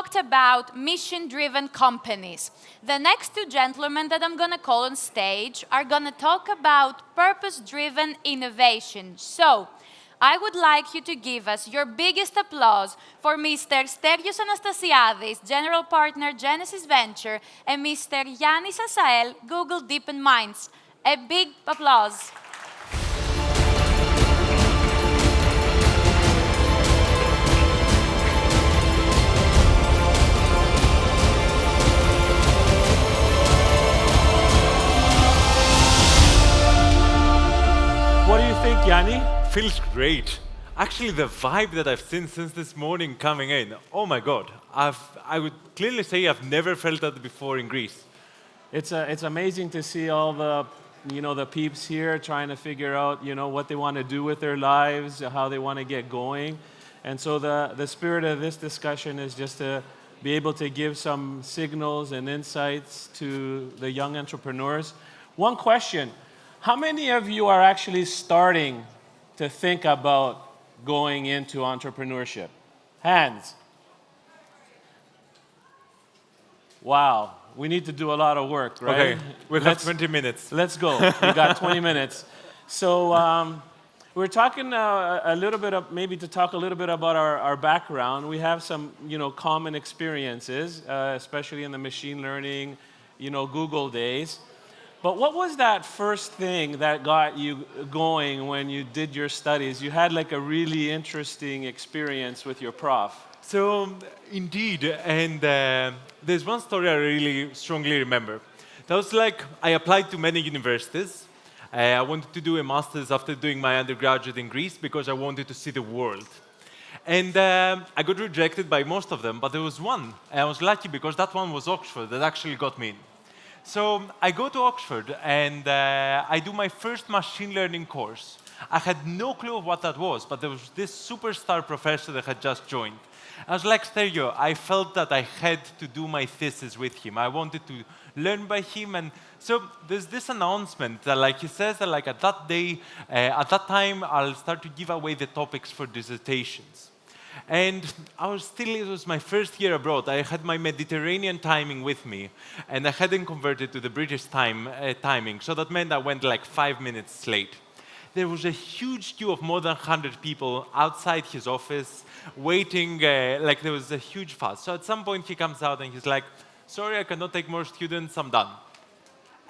talked about mission-driven companies. The next two gentlemen that I'm going to call on stage are going to talk about purpose-driven innovation. So, I would like you to give us your biggest applause for Mr. Sterios Anastasiadis, General Partner, Genesis Venture, and Mr. Yannis Assael, Google DeepMind. A big applause. What do you think, Yanni? Feels great. Actually, the vibe that I've seen since this morning coming in, oh my God, I would clearly say I've never felt that before in Greece. It's amazing to see all the, the peeps here trying to figure out, what they want to do with their lives, how they want to get going. And so the spirit of this discussion is just to be able to give some signals and insights to the young entrepreneurs. One question, how many of you are actually starting to think about going into entrepreneurship? Hands. Wow, we need to do a lot of work, right? Okay, we have 20 minutes. Let's go. We got 20 minutes. So we're talking maybe to talk a little bit about our background. We have some, common experiences, especially in the machine learning, Google days. But what was that first thing that got you going when you did your studies? You had like a really interesting experience with your prof. So, indeed, and there's one story I really strongly remember. That was like, I applied to many universities. I wanted to do a master's after doing my undergraduate in Greece because I wanted to see the world. And I got rejected by most of them, but there was one. I was lucky because that one was Oxford that actually got me in. So I go to Oxford and I do my first machine learning course. I had no clue of what that was, but there was this superstar professor that had just joined. I was like, Stereo, I felt that I had to do my thesis with him. I wanted to learn by him. And so there's this announcement that like he says that like at that day, at that time, I'll start to give away the topics for dissertations. And it was my first year abroad. I had my Mediterranean timing with me, and I hadn't converted to the British timing, so that meant I went like 5 minutes late. There was a huge queue of more than 100 people outside his office, waiting, like there was a huge fuss. So at some point he comes out and he's like, sorry, I cannot take more students, I'm done.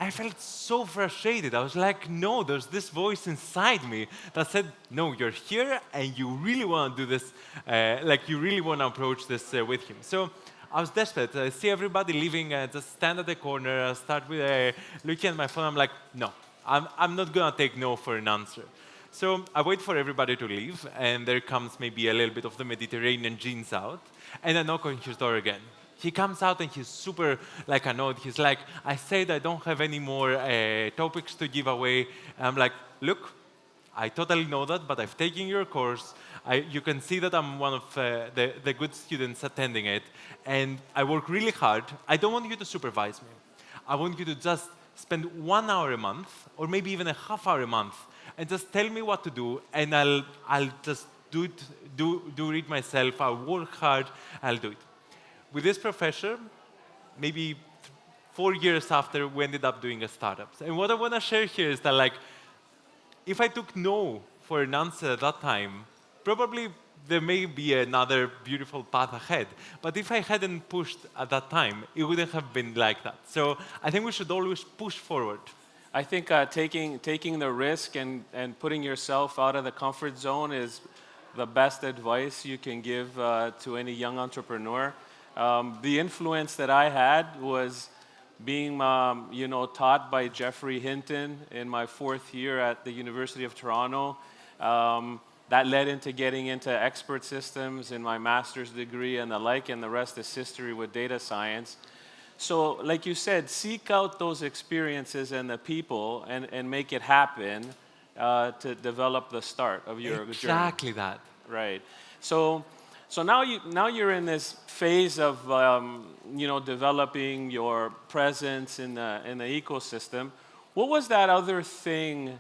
I felt so frustrated. I was like, no, there's this voice inside me that said, no, you're here and you really want to do this, like you really want to approach this with him. So I was desperate. I see everybody leaving, just stand at the corner, I start with looking at my phone. I'm like, no, I'm not going to take no for an answer. So I wait for everybody to leave, and there comes maybe a little bit of the Mediterranean genes out, and I knock on his door again. He comes out and he's super annoyed. He's like, I said I don't have any more topics to give away. And I'm like, look, I totally know that, but I've taken your course. You can see that I'm one of the good students attending it. And I work really hard. I don't want you to supervise me. I want you to just spend 1 hour a month, or maybe even a half hour a month, and just tell me what to do, and I'll just do it myself. I'll work hard, I'll do it. With this professor, maybe 4 years after, we ended up doing a startup. And what I want to share here is that, if I took no for an answer at that time, probably there may be another beautiful path ahead. But if I hadn't pushed at that time, it wouldn't have been like that. So I think we should always push forward. I think taking the risk and putting yourself out of the comfort zone is the best advice you can give to any young entrepreneur. The influence that I had was being, taught by Jeffrey Hinton in my 4th year at the University of Toronto. That led into getting into expert systems in my master's degree and the like, and the rest is history with data science. So, like you said, seek out those experiences and the people and make it happen to develop the start of your journey. Exactly that. Right. So now you're in this phase of developing your presence in the ecosystem. What was that other thing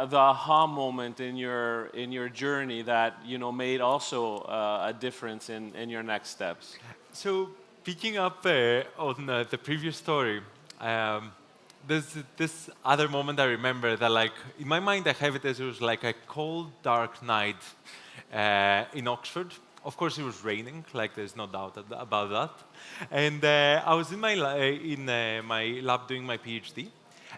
the aha moment in your journey that made also a difference in your next steps? So picking up on the previous story, there's this other moment I remember that, like, in my mind, I have it as it was like a cold, dark night in Oxford. Of course, it was raining, like there's no doubt about that. And I was in my lab doing my PhD.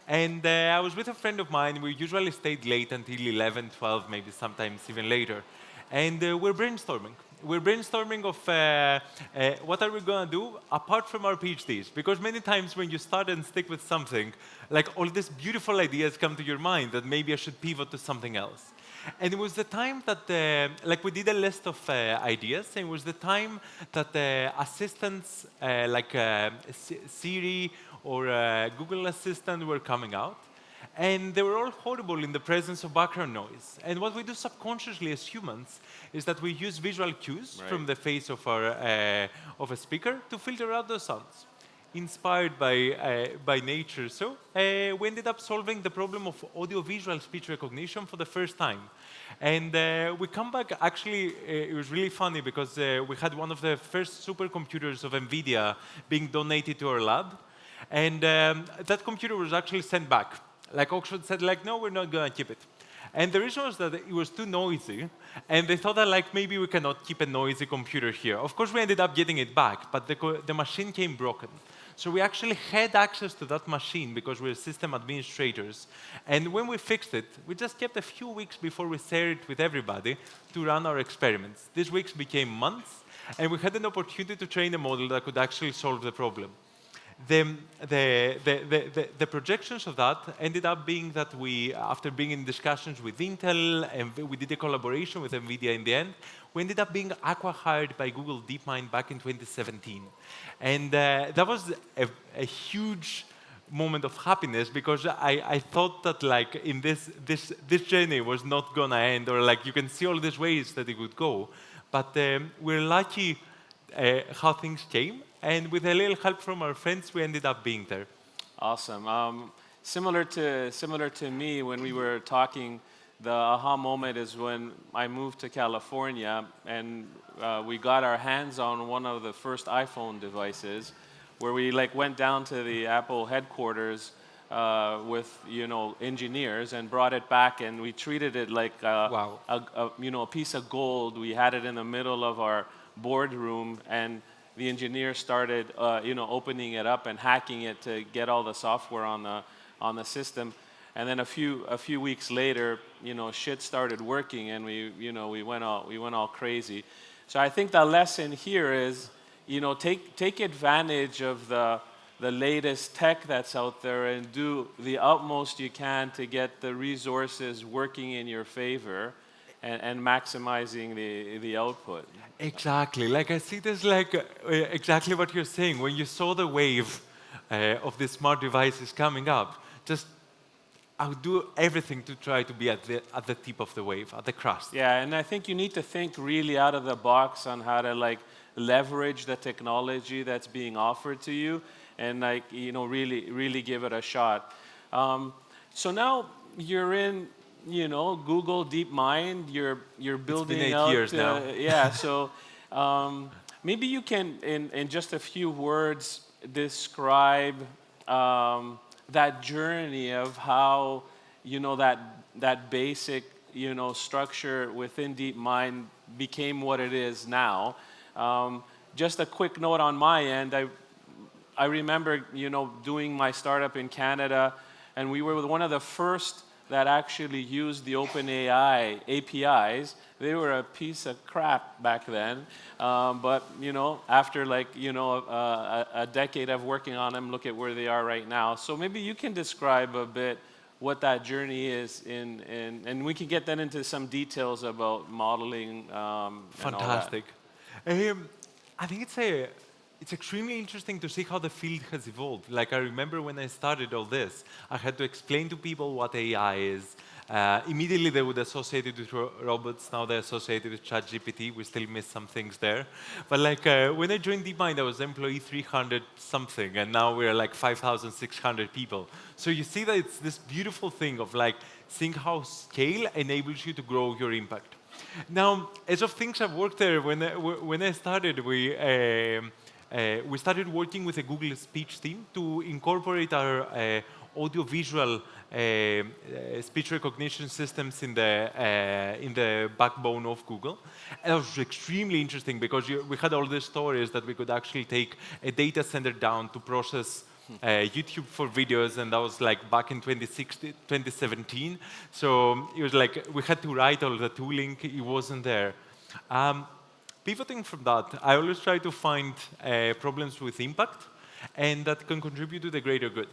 And I was with a friend of mine. We usually stayed late until 11, 12, maybe sometimes even later. And we're brainstorming. We're brainstorming of what are we going to do apart from our PhDs. Because many times when you start and stick with something, like all these beautiful ideas come to your mind that maybe I should pivot to something else. And it was the time that, like, we did a list of ideas, and it was the time that assistants like Siri or Google Assistant were coming out. And they were all horrible in the presence of background noise. And what we do subconsciously as humans is that we use visual cues from the face of a speaker to filter out those sounds, inspired by nature. So we ended up solving the problem of audio-visual speech recognition for the first time. And we come back, actually, it was really funny because we had one of the first supercomputers of NVIDIA being donated to our lab. And that computer was actually sent back. Like Oxford said, like, no, we're not going to keep it. And the reason was that it was too noisy, and they thought that, like, maybe we cannot keep a noisy computer here. Of course, we ended up getting it back, but the machine came broken. So we actually had access to that machine because we're system administrators. And when we fixed it, we just kept a few weeks before we shared it with everybody to run our experiments. These weeks became months, and we had an opportunity to train a model that could actually solve the problem. The projections of that ended up being that we, after being in discussions with Intel, and we did a collaboration with NVIDIA in the end, we ended up being acqui-hired by Google DeepMind back in 2017. And that was a huge moment of happiness because I thought that, like, in this journey was not gonna end, or like you can see all these ways that it would go. But we're lucky how things came. And with a little help from our friends, we ended up being there. Awesome. Similar to me, when we were talking, the aha moment is when I moved to California, and we got our hands on one of the first iPhone devices, where we went down to the Apple headquarters with engineers and brought it back, and we treated it like a piece of gold. We had it in the middle of our boardroom, and the engineers started, opening it up and hacking it to get all the software on the system. And then a few weeks later, shit started working, and we went all crazy. So I think the lesson here is, take advantage of the latest tech that's out there and do the utmost you can to get the resources working in your favor and maximizing the output. Exactly. Like, I see this like exactly what you're saying. When you saw the wave of the smart devices coming up, just I would do everything to try to be at the tip of the wave, at the crust. Yeah, and I think you need to think really out of the box on how to leverage the technology that's being offered to you, and really give it a shot. So now you're in Google DeepMind, you're building it's been 8 out, years now. Yeah, so maybe you can, in just a few words, describe that journey of how that basic structure within DeepMind became what it is now. Just a quick note on my end, I remember doing my startup in Canada, and we were one of the first that actually used the OpenAI APIs. They were a piece of crap back then, but after a decade of working on them, look at where they are right now. So maybe you can describe a bit what that journey is, and we can get then into some details about modeling. Fantastic. I think it's extremely interesting to see how the field has evolved. Like, I remember when I started all this, I had to explain to people what AI is. Immediately they would associate it with robots. Now they're associated with ChatGPT. We still miss some things there. But when I joined DeepMind, I was employee 300 something, and now we're 5,600 people. So you see that it's this beautiful thing of seeing how scale enables you to grow your impact. Now, as of things I've worked there, when I started, we started working with a Google speech team to incorporate our audio-visual speech recognition systems in the backbone of Google. And it was extremely interesting because we had all these stories that we could actually take a data center down to process YouTube for videos, and that was like back in 2017. So it was like we had to write all the tooling, it wasn't there. Pivoting from that, I always try to find problems with impact and that can contribute to the greater good.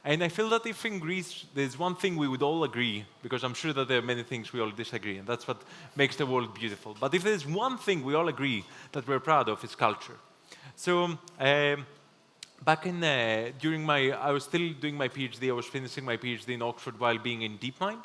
And I feel that if in Greece there's one thing we would all agree, because I'm sure that there are many things we all disagree, and that's what makes the world beautiful. But if there's one thing we all agree that we're proud of, it's culture. So back in, I was still doing my PhD, I was finishing my PhD in Oxford while being in DeepMind.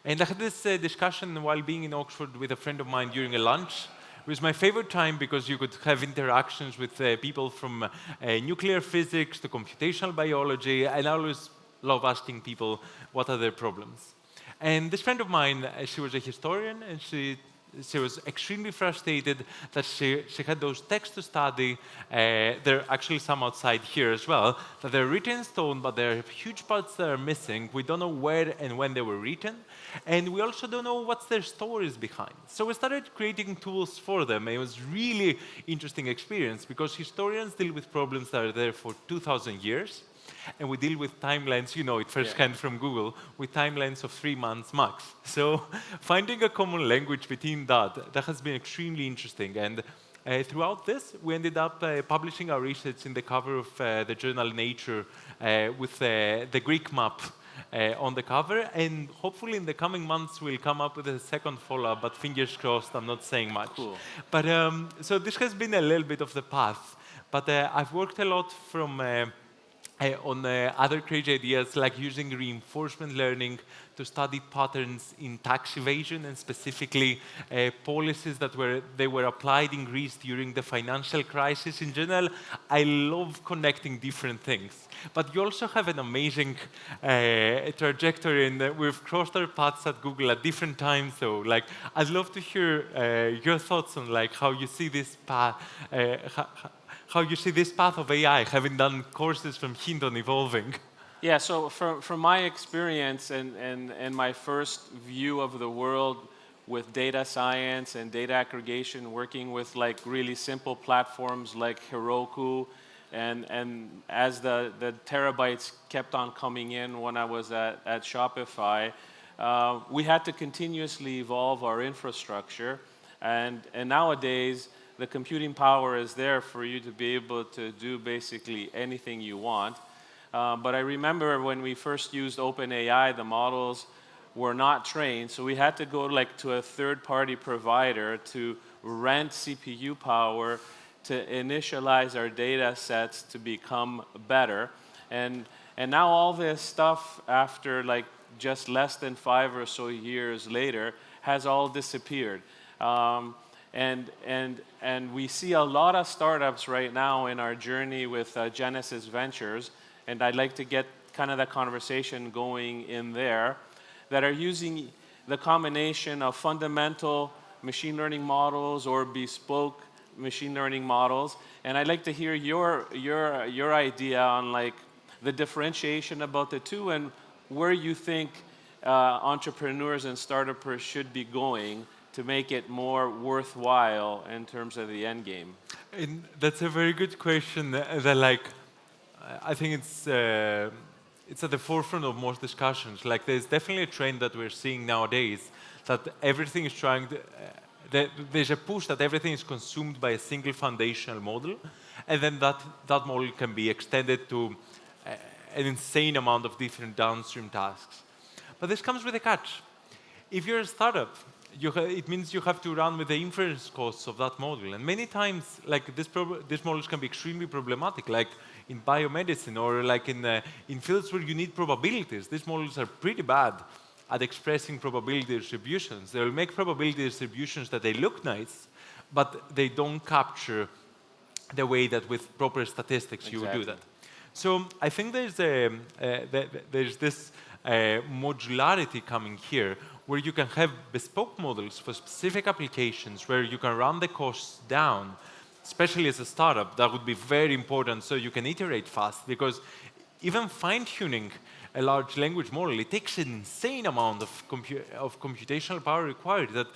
And I had this discussion while being in Oxford with a friend of mine during a lunch. It was my favorite time because you could have interactions with people from nuclear physics to computational biology, and I always love asking people what are their problems. And this friend of mine, she was a historian, and she was extremely frustrated that she had those texts to study. There are actually some outside here as well, that they're written in stone, but there are huge parts that are missing. We don't know where and when they were written, and we also don't know what's their stories behind. So we started creating tools for them. It was really interesting experience because historians deal with problems that are there for 2,000 years. And we deal with timelines, you know it firsthand from Google, with timelines of 3 months max. So finding a common language between that has been extremely interesting. And throughout this, we ended up publishing our research in the cover of the journal Nature with the Greek map on the cover. And hopefully in the coming months, we'll come up with a second follow-up, but fingers crossed, I'm not saying much. Cool. But so this has been a little bit of the path. But I've worked a lot from on other crazy ideas like using reinforcement learning to study patterns in tax evasion and specifically policies that were applied in Greece during the financial crisis. In general, I love connecting different things. But you also have an amazing trajectory, and we've crossed our paths at Google at different times. So, like, I'd love to hear your thoughts on like how you see this path. How you see this path of AI, having done courses from Hinton evolving? Yeah, so from my experience and my first view of the world with data science and data aggregation, working with like really simple platforms like Heroku, and as the terabytes kept on coming in when I was at Shopify, we had to continuously evolve our infrastructure, and nowadays, the computing power is there for you to be able to do basically anything you want. But I remember when we first used OpenAI, the models were not trained, so we had to go like to a third-party provider to rent CPU power to initialize our data sets to become better. And now all this stuff, after like just less than 5 or so years later, has all disappeared. And we see a lot of startups right now in our journey with Genesis Ventures, and I'd like to get kind of the conversation going in there, that are using the combination of fundamental machine learning models or bespoke machine learning models. And I'd like to hear your idea on like the differentiation about the two and where you think entrepreneurs and startups should be going to make it more worthwhile in terms of the end game? And that's a very good question. That like, I think it's at the forefront of most discussions. Like, there's definitely a trend that we're seeing nowadays that everything is trying to. There's a push that everything is consumed by a single foundational model, and then that model can be extended to an insane amount of different downstream tasks. But this comes with a catch. If you're a startup, it means you have to run with the inference costs of that model. And many times, like these models can be extremely problematic, like in biomedicine or like in fields where you need probabilities. These models are pretty bad at expressing probability distributions. They will make probability distributions that they look nice, but they don't capture the way that with proper statistics you would do that. So I think there's this modularity coming here, where you can have bespoke models for specific applications, where you can run the costs down, especially as a startup. That would be very important so you can iterate fast, because even fine-tuning a large language model, it takes an insane amount of computational power required that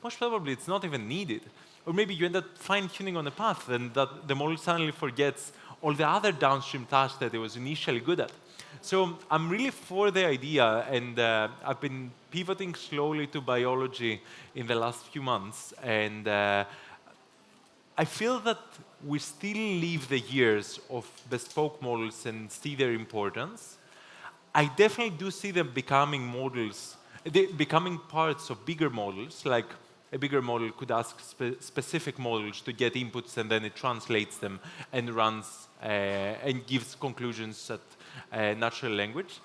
most probably it's not even needed. Or maybe you end up fine-tuning on a path and that the model suddenly forgets all the other downstream tasks that it was initially good at. So I'm really for the idea, and I've been pivoting slowly to biology in the last few months, and I feel that we still live the years of bespoke models and see their importance. I definitely do see them becoming models, becoming parts of bigger models, like a bigger model could ask specific models to get inputs, and then it translates them and runs and gives conclusions at natural language.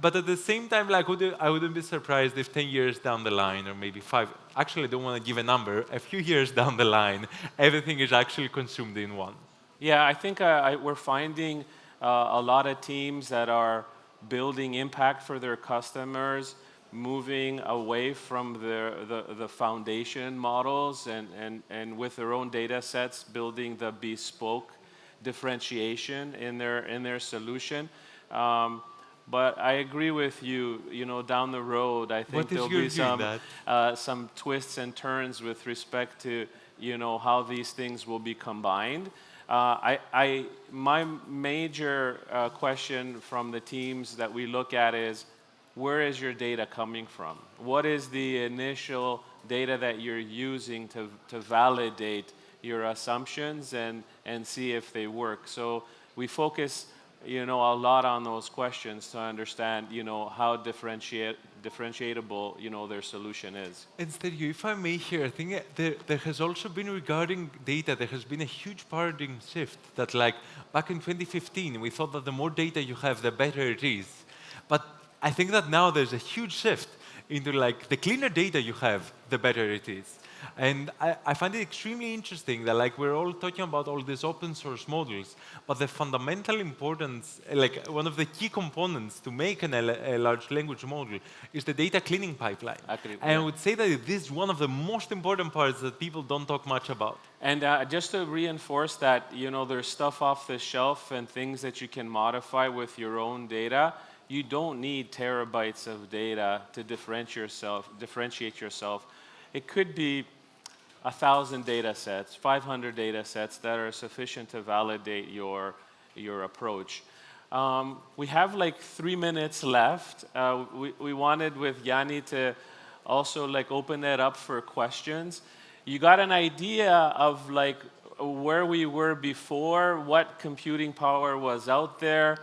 But at the same time, like, I wouldn't be surprised if 10 years down the line, or maybe 5, actually I don't want to give a number, a few years down the line, everything is actually consumed in one. Yeah, I think we're finding a lot of teams that are building impact for their customers, moving away from the foundation models and with their own data sets, building the bespoke differentiation in their solution. But I agree with you. You know, down the road, I think there'll be some twists and turns with respect to, you know, how these things will be combined. My major question from the teams that we look at is, where is your data coming from? What is the initial data that you're using to validate your assumptions and see if they work? So we focus, you know, a lot on those questions to understand, you know, how differentiatable, you know, their solution is. And Sergio, if I may here, I think there has also been, regarding data, there has been a huge paradigm shift that, like, back in 2015, we thought that the more data you have, the better it is. But I think that now there's a huge shift into, like, the cleaner data you have, the better it is. And I find it extremely interesting that, like, we're all talking about all these open source models, but the fundamental importance, like, one of the key components to make a large language model is the data cleaning pipeline. And I would say that this is one of the most important parts that people don't talk much about. And just to reinforce that, you know, there's stuff off the shelf and things that you can modify with your own data. You don't need terabytes of data to differentiate yourself. It could be 1,000 data sets, 500 data sets that are sufficient to validate your approach. We have like 3 minutes left. We wanted with Yanni to also, like, open it up for questions. You got an idea of, like, where we were before, what computing power was out there,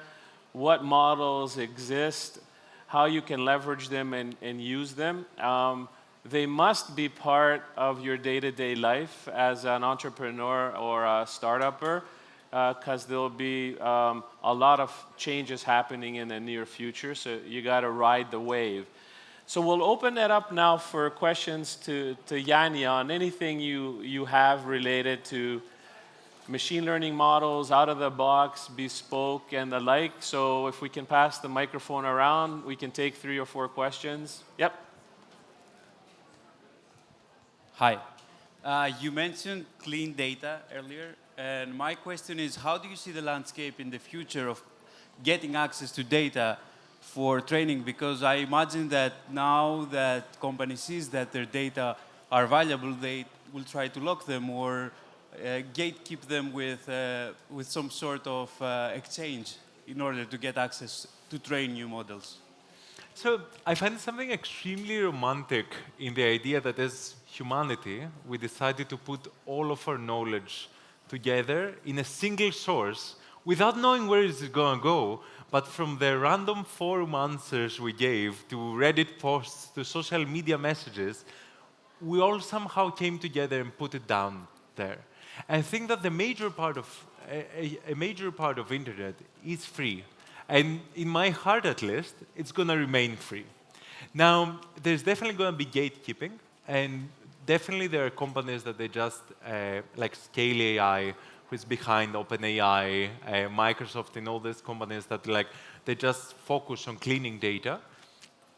what models exist, how you can leverage them and use them. They must be part of your day-to-day life as an entrepreneur or a startupper, because there'll be a lot of changes happening in the near future, so you got to ride the wave. So we'll open it up now for questions to Yanni on anything you have related to machine learning models, out of the box, bespoke, and the like. So if we can pass the microphone around, we can take 3 or 4 questions. Yep. Hi. You mentioned clean data earlier, and my question is, how do you see the landscape in the future of getting access to data for training? Because I imagine that now that companies see that their data are valuable, they will try to lock them or gatekeep them with some sort of exchange in order to get access to train new models. So I find something extremely romantic in the idea that as humanity, we decided to put all of our knowledge together in a single source without knowing where it's going to go, but from the random forum answers we gave to Reddit posts to social media messages, we all somehow came together and put it down there. I think that the major part of a major part of internet is free. And in my heart, at least, it's going to remain free. Now, there's definitely going to be gatekeeping, and definitely there are companies that they just like scale AI who is behind OpenAI, Microsoft, and all these companies that they just focus on cleaning data.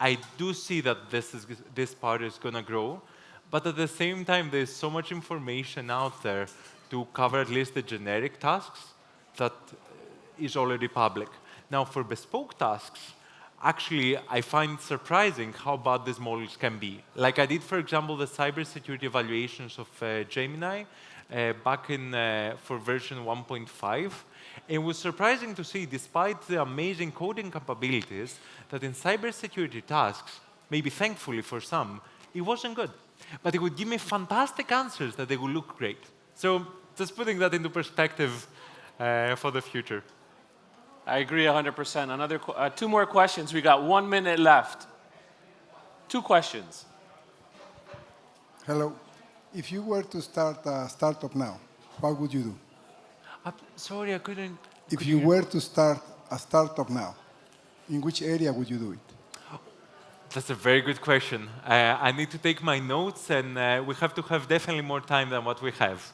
I do see that this part is going to grow, but at the same time, there's so much information out there to cover at least the generic tasks that is already public. Now, for bespoke tasks, actually, I find surprising how bad these models can be. Like I did, for example, the cybersecurity evaluations of Gemini back for version 1.5. It was surprising to see, despite the amazing coding capabilities, that in cybersecurity tasks, maybe thankfully for some, it wasn't good. But it would give me fantastic answers that they would look great. So just putting that into perspective for the future. I agree 100%. Two more questions. We got 1 minute left. 2 questions. Hello. If you were to start a startup now, what would you do? Sorry, I couldn't. If you were to start a startup now, in which area would you do it? That's a very good question. I need to take my notes, and we have to have definitely more time than what we have.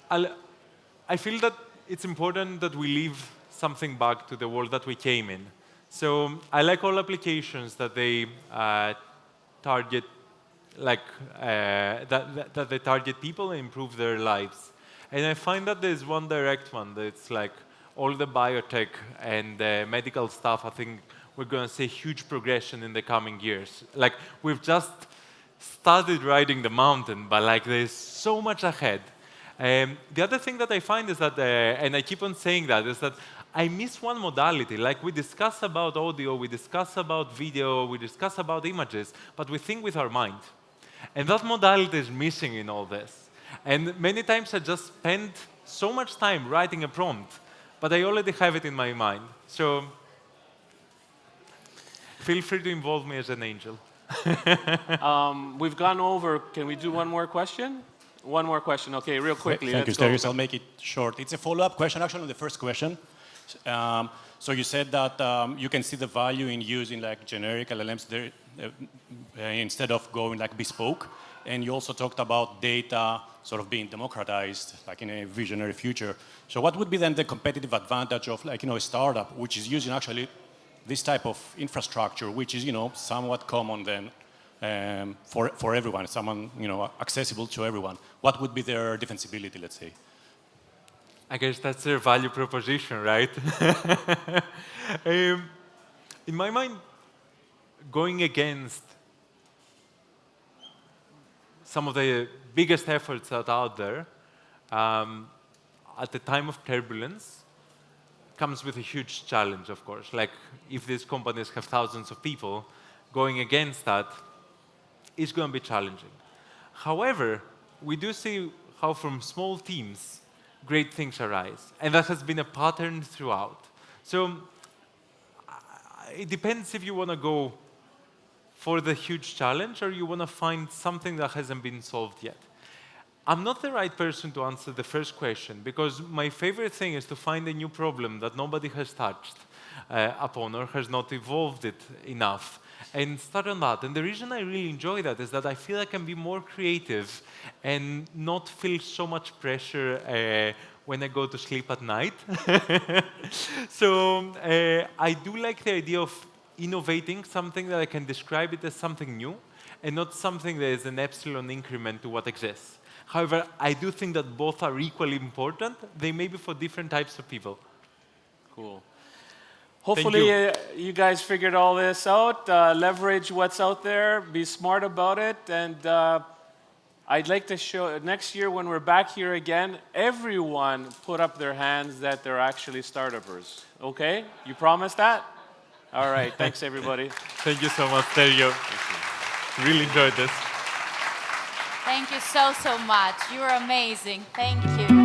I feel that it's important that we leave something back to the world that we came in. So I like all applications that they target, that they target people and improve their lives. And I find that there's one direct one that's like all the biotech and medical stuff. I think we're going to see huge progression in the coming years. Like we've just started riding the mountain, but there's so much ahead. The other thing that I find is that, and I keep on saying that, is that I miss one modality. Like we discuss about audio, we discuss about video, we discuss about images, but we think with our mind. And that modality is missing in all this. And many times I just spend so much time writing a prompt, but I already have it in my mind. So feel free to involve me as an angel. We've gone over. Can we do one more question? One more question. Okay, real quickly. Thank you, Sterius. I'll make it short. It's a follow-up question, actually, on the first question. So you said that you can see the value in using generic LLMs there, instead of going bespoke. And you also talked about data sort of being democratized, in a visionary future. So what would be then the competitive advantage of a startup which is using actually this type of infrastructure, which is somewhat common then for everyone, accessible to everyone? What would be their defensibility, let's say? I guess that's their value proposition, right? In my mind, going against some of the biggest efforts that are out there at the time of turbulence comes with a huge challenge, of course. Like if these companies have thousands of people, going against that is going to be challenging. However, we do see how from small teams, great things arise. And that has been a pattern throughout. So it depends if you want to go for the huge challenge or you want to find something that hasn't been solved yet. I'm not the right person to answer the first question because my favorite thing is to find a new problem that nobody has touched upon or has not evolved it enough and start on that. And the reason I really enjoy that is that I feel I can be more creative and not feel so much pressure when I go to sleep at night. So I do like the idea of innovating something that I can describe it as something new and not something that is an epsilon increment to what exists. However, I do think that both are equally important. They may be for different types of people. Cool. Hopefully, you guys figured all this out. Leverage what's out there. Be smart about it. And I'd like to show next year when we're back here again, everyone put up their hands that they're actually startuppers. Okay? You promise that? All right. Thanks, everybody. Thank you so much, Sergio. Really enjoyed this. Thank you so much. You're amazing. Thank you.